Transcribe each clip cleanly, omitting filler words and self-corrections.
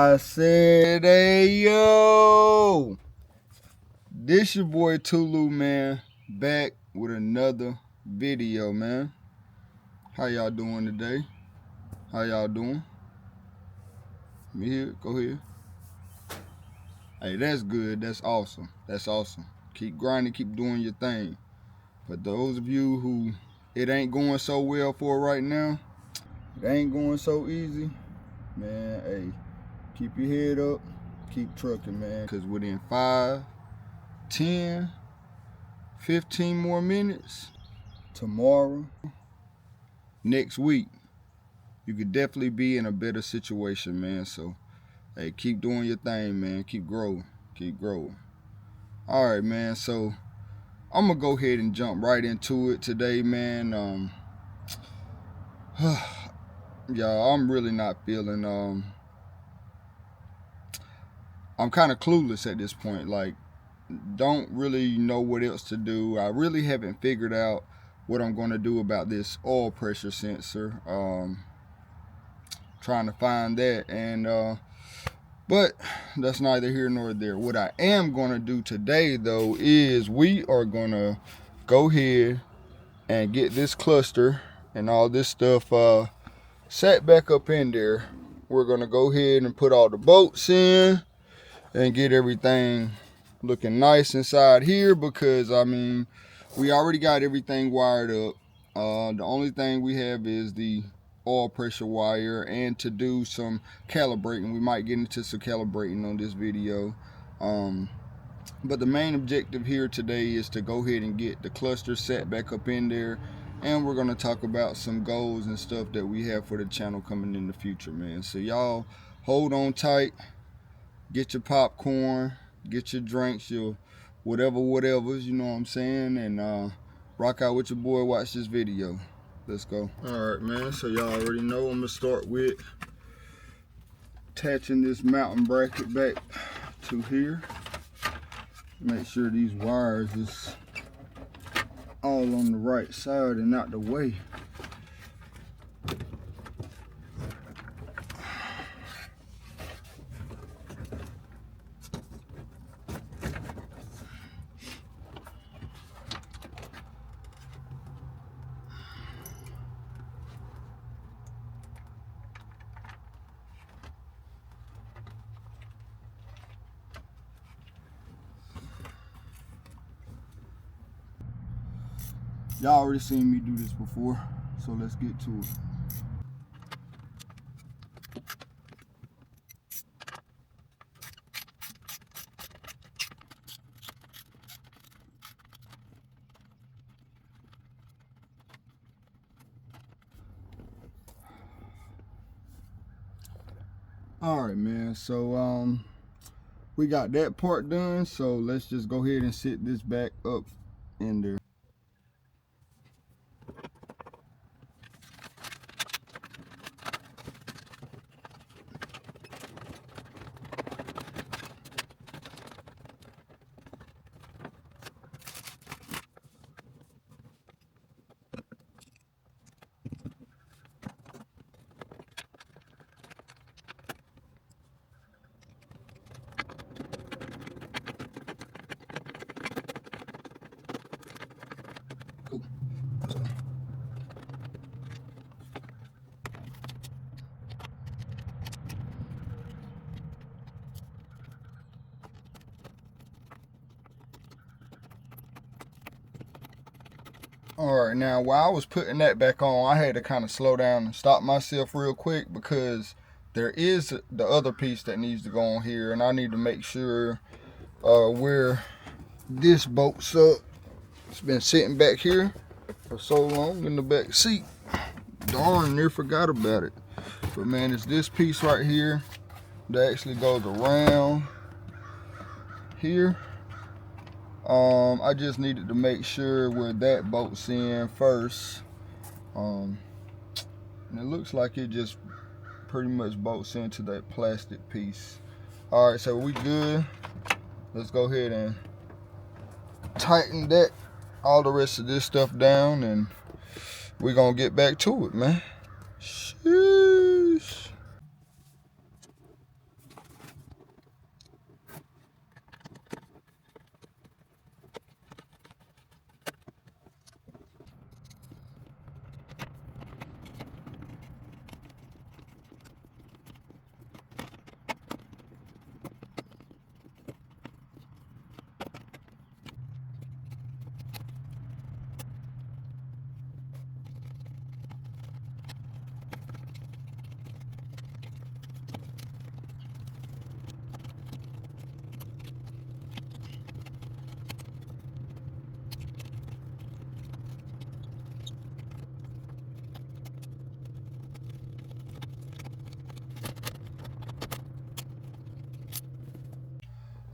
I said, hey, yo. This your boy Tulu, man. Back with another video, man. How y'all doing today? How y'all doing? Me here? Go ahead. Hey, that's good. That's awesome. That's awesome. Keep grinding. Keep doing your thing. But those of you who it ain't going so well for right now, it ain't going so easy, man, hey, keep your head up. Keep trucking, man. Because within 5, 10, 15 more minutes, tomorrow, next week, you could definitely be in a better situation, man. So, hey, keep doing your thing, man. Keep growing. Keep growing. All right, man. So, I'm going to go ahead and jump right into it today, man. Y'all, I'm really not feeling, I'm kind of clueless at this point. Like, don't really know what else to do. I really haven't figured out what I'm going to do about this oil pressure sensor. Trying to find that, and but that's neither here nor there. What I am going to do today, though, is we are going to go ahead and get this cluster and all this stuff set back up in there. We're going to go ahead and put all the bolts in and get everything looking nice inside here, because I mean, we already got everything wired up. The only thing we have is the oil pressure wire, and to do some calibrating. We might get into some calibrating on this video, but the main objective here today is to go ahead and get the cluster set back up in there, and we're going to talk about some goals and stuff that we have for the channel coming in the future, man. So y'all hold on tight, get your popcorn, get your drinks, your whatever's, you know what I'm saying, and rock out with your boy. Watch this video. Let's go. All right, man, so y'all already know I'm gonna start with attaching this mounting bracket back to here. Make sure these wires is all on the right side and not the way. Y'all already seen me do this before, so let's get to it. All right, man, so we got that part done, so let's just go ahead and sit this back up in there. All right, now while I was putting that back on, I had to kind of slow down and stop myself real quick, because there is the other piece that needs to go on here, and I need to make sure where this bolts up. It's been sitting back here for so long in the back seat. Darn, near forgot about it. But man, it's this piece right here that actually goes around here. I just needed to make sure where that bolts in first. And it looks like it just pretty much bolts into that plastic piece. All right, so we good. Let's go ahead and tighten that, all the rest of this stuff down, and we're gonna get back to it, man. Sheesh.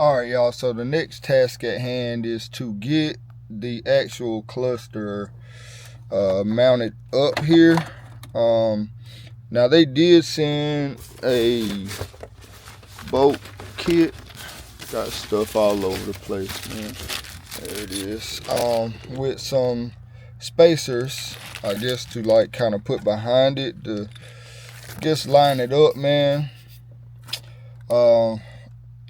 Alright, y'all, so the next task at hand is to get the actual cluster mounted up here. Now they did send a bolt kit. Got stuff all over the place, man. There it is. With some spacers, I guess, to like kind of put behind it to just line it up, man.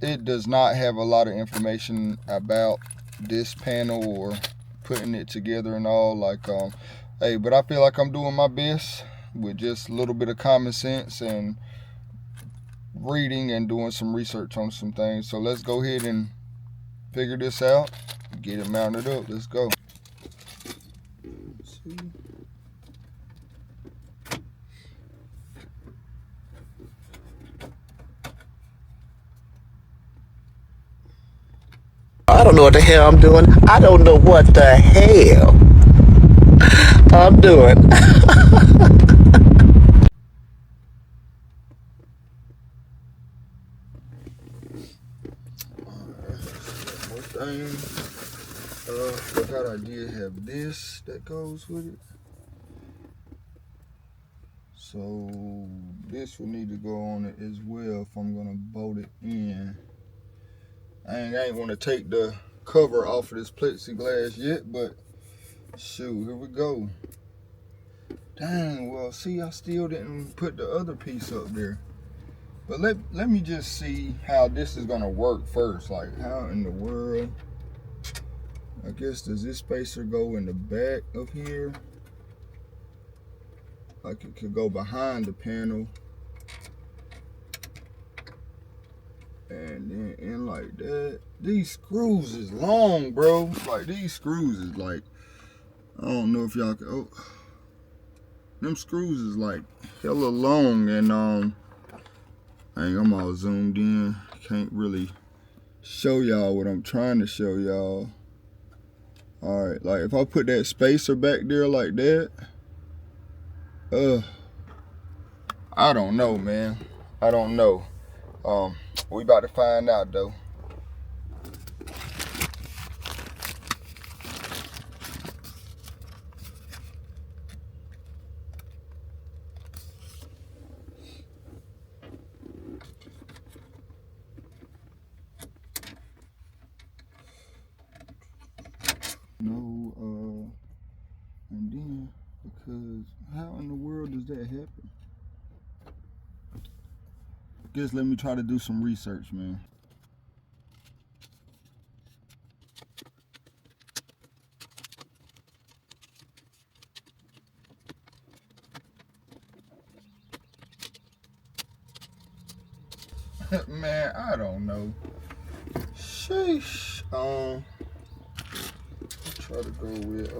It does not have a lot of information about this panel or putting it together and all. Like, hey, but I feel like I'm doing my best with just a little bit of common sense and reading and doing some research on some things. So let's go ahead and figure this out, get it mounted up. Let's go. Let's see. I don't know what the hell I'm doing. I don't know what the hell I'm doing. One thing. Forgot I did have this that goes with it. So this will need to go on it as well if I'm gonna bolt it in. I ain't want to take the cover off of this plexiglass yet, but shoot, here we go. Dang, well, see, I still didn't put the other piece up there. But let me just see how this is gonna work first. Like, how in the world? I guess, does this spacer go in the back of here? Like, it could go behind the panel. And then in like that. These screws is long, bro. Like, these screws is like, I don't know if y'all can, oh. Them screws is like hella long, and dang, I'm all zoomed in. Can't really show y'all what I'm trying to show y'all. Alright, like if I put that spacer back there like that, I don't know, man. I don't know. We about to find out though. No, and then, because how in the world does that happen? Guess let me try to do some research, man. Man, I don't know. Sheesh. Try to go with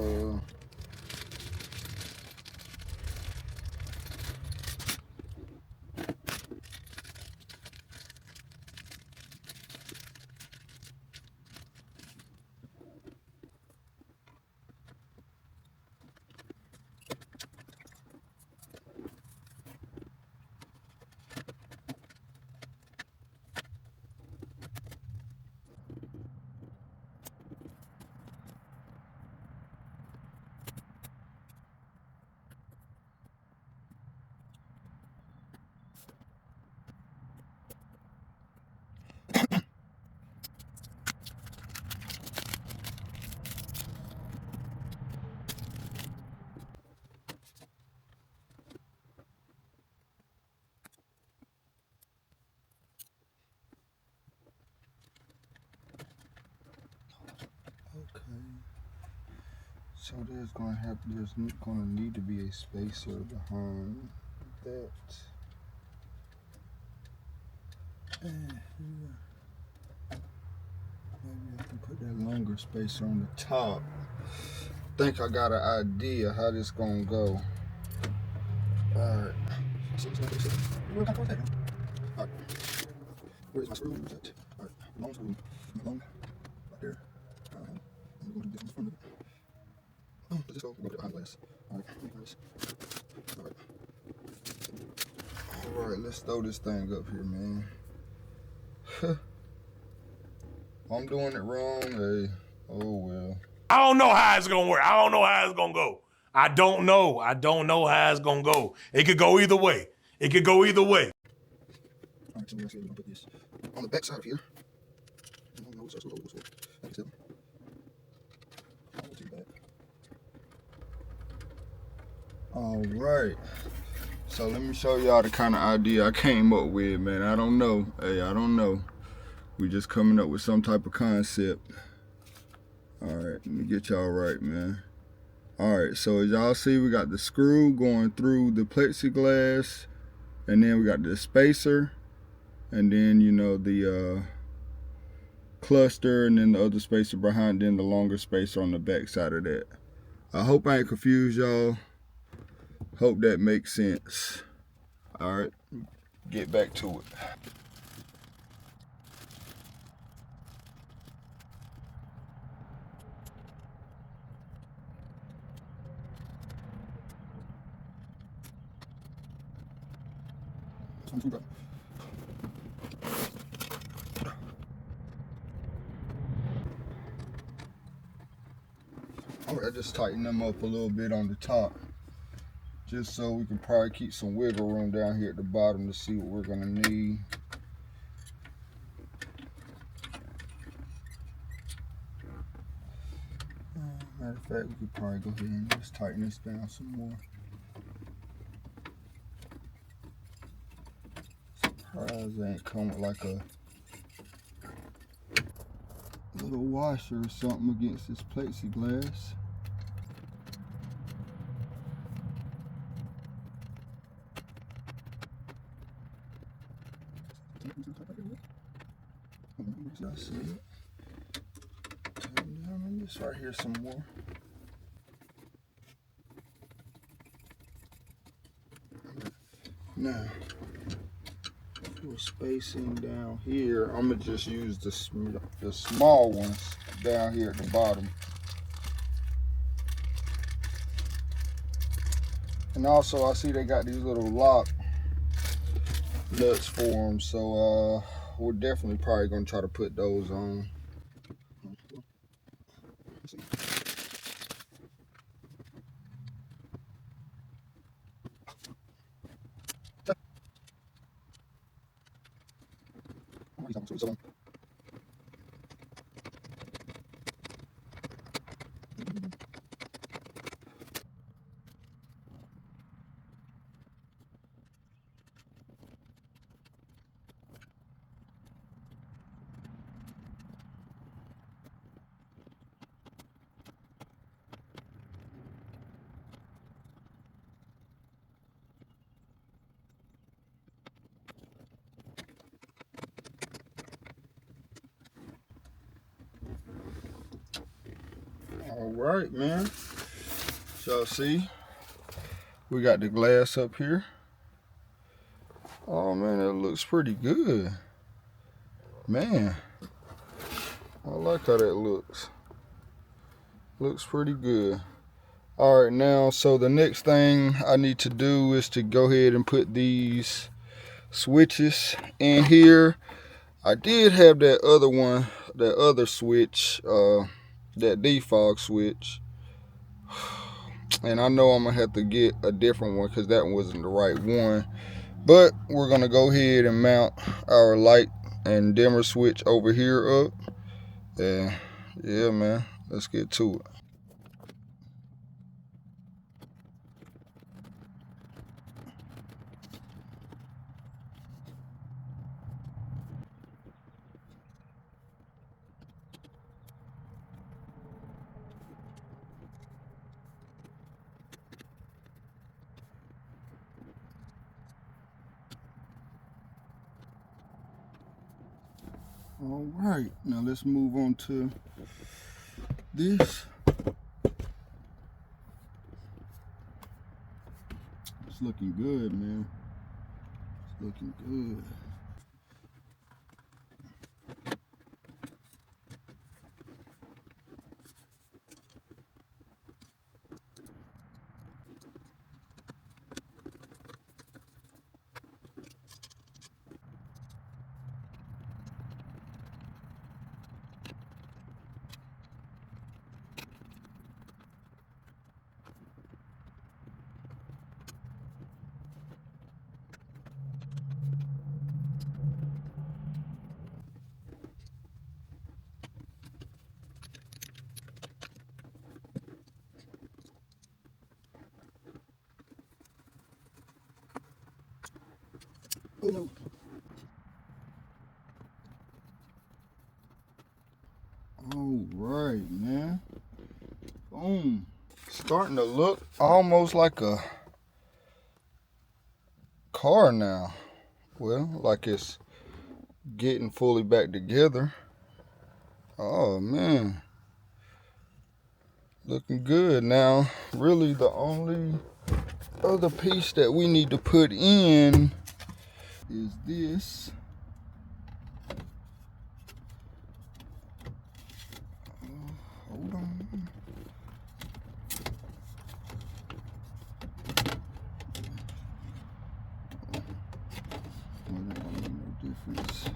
okay. So there's gonna need to be a spacer behind that. And here, maybe I can put that longer spacer on the top. Think I got an idea how this gonna go. Alright. Alright. Where's my screw? Alright, long screw. Long. Right there. I'm going to get in front of it. Oh, does this go? We'll go behind glass. Alright, nice. Alright. Alright, let's throw this thing up here, man. I'm doing it wrong, hey, oh well. I don't know how it's gonna work. I don't know how it's gonna go. I don't know. I don't know how it's gonna go. It could go either way. It could go either way. All right, so we're gonna put this on the back side of here. I don't know what's low. All right. So let me show y'all the kind of idea I came up with, man. I don't know. Hey, I don't know. We just coming up with some type of concept. All right, let me get y'all right, man. All right, so as y'all see, we got the screw going through the plexiglass, and then we got the spacer, and then, you know, the cluster, and then the other spacer behind, then the longer spacer on the back side of that. I hope I ain't confused y'all. Hope that makes sense. All right, get back to it. All right, I just tighten them up a little bit on the top, just so we can probably keep some wiggle room down here at the bottom to see what we're gonna need. Matter of fact, we could probably go ahead and just tighten this down some more. Surprised they ain't come with like a little washer or something against this plexiglass. I see it. Tighten down on this right here some more. Now, for spacing down here, I'm gonna just use the small ones down here at the bottom. And also, I see they got these little lock nuts for them, so we're definitely probably gonna try to put those on. All right, man. So see, we got the glass up here. Oh man, that looks pretty good. Man, I like how that looks. Looks pretty good. All right, now, so the next thing I need to do is to go ahead and put these switches in here. I did have that other one, that other switch, that defog switch. And I know I'm gonna have to get a different one because that one wasn't the right one. But we're gonna go ahead and mount our light and dimmer switch over here up. And yeah, man, let's get to it. All right, now let's move on to this. It's looking good, man. It's looking good. All right, man. Boom. Starting to look almost like a car now. Well, like it's getting fully back together. Oh, man. Looking good. Now, really the only other piece that we need to put in is this. Hold on. Well, that don't make no difference.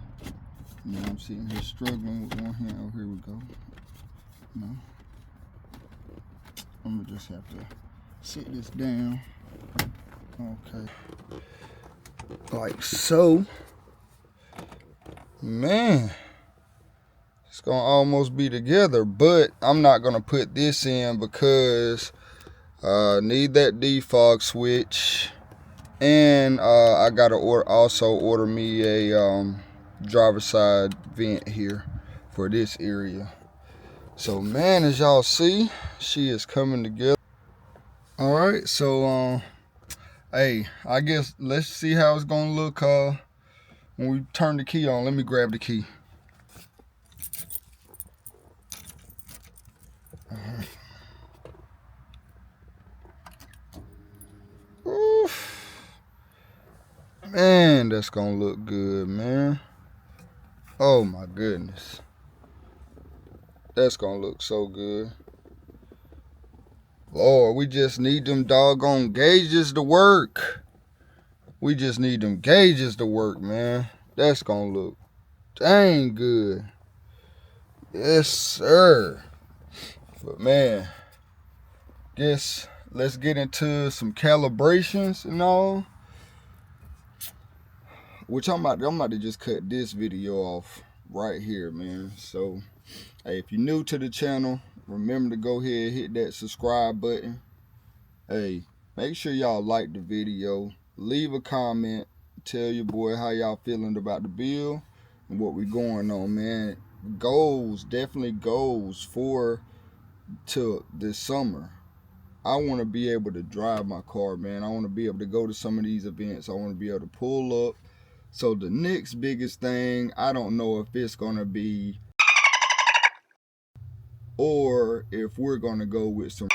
Now I'm sitting here struggling with one hand. Oh, here we go. No. I'm gonna just have to sit this down. Okay. Like so. Man. It's gonna almost be together, but I'm not gonna put this in because I need that defog switch. And I gotta also order me a driver side vent here for this area. So man, as y'all see, she is coming together. All right, so hey, I guess let's see how it's gonna look when we turn the key on. Let me grab the key. All right. Oof. Man, that's gonna look good, man. Oh my goodness. That's gonna look so good. Lord, we just need them doggone gauges to work. We just need them gauges to work, man. That's gonna look dang good. Yes, sir. But man, guess let's get into some calibrations and all. Which I'm about to just cut this video off right here, man. So, hey, if you're new to the channel, remember to go ahead and hit that subscribe button. Hey, make sure y'all like the video. Leave a comment. Tell your boy how y'all feeling about the build and what we going on, man. Goals, definitely goals to this summer. I want to be able to drive my car, man. I want to be able to go to some of these events. I want to be able to pull up. So the next biggest thing, I don't know if it's going to be or if we're going to go with some,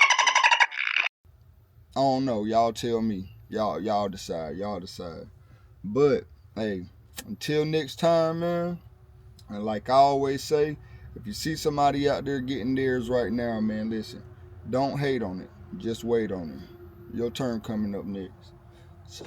I don't know. Y'all tell me. Y'all decide. Y'all decide. But, hey, until next time, man, and like I always say, if you see somebody out there getting theirs right now, man, listen, don't hate on it. Just wait on it. Your turn coming up next. So